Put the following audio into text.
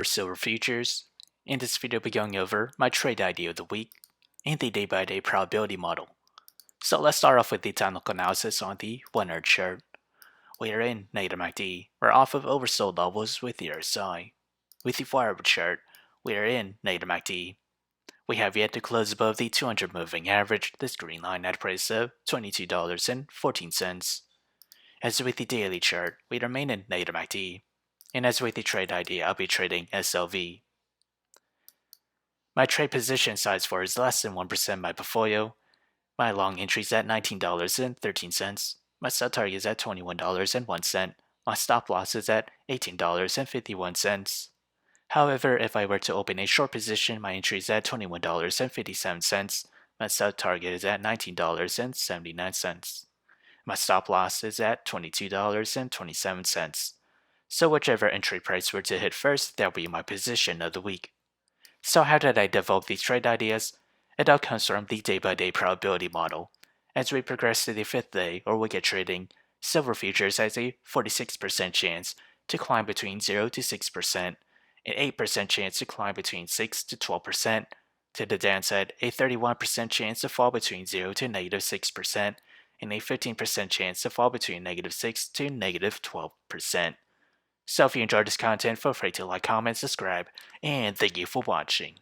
for silver futures. In this video, we'll be going over my trade idea of the week and the day-by-day probability model. So let's start off with the technical analysis on the 1 hour chart. We are in NUGT. We're off of oversold levels with the RSI. With the 4 hour chart, we are in NUGT. We have yet to close above the 200 moving average, this green line at a price of $22.14. As with the daily chart, we remain in NUGT. And as with the trade idea, I'll be trading SLV. My trade position size for is less than 1% my portfolio. My long entry is at $19.13. My sell target is at $21.01. My stop loss is at $18.51. However, if I were to open a short position, my entry is at $21.57. My sell target is at $19.79. My stop loss is at $22.27. So whichever entry price were to hit first, that will be my position of the week. So how did I develop these trade ideas? It all comes from the day-by-day probability model. As we progress to the 5th day, or wicket trading, silver futures has a 46% chance to climb between 0 to 6%, an 8% chance to climb between 6 to 12%, to the downside, a 31% chance to fall between 0 to -6%, and a 15% chance to fall between -6 to -12%. So if you enjoyed this content, feel free to like, comment, subscribe, and thank you for watching.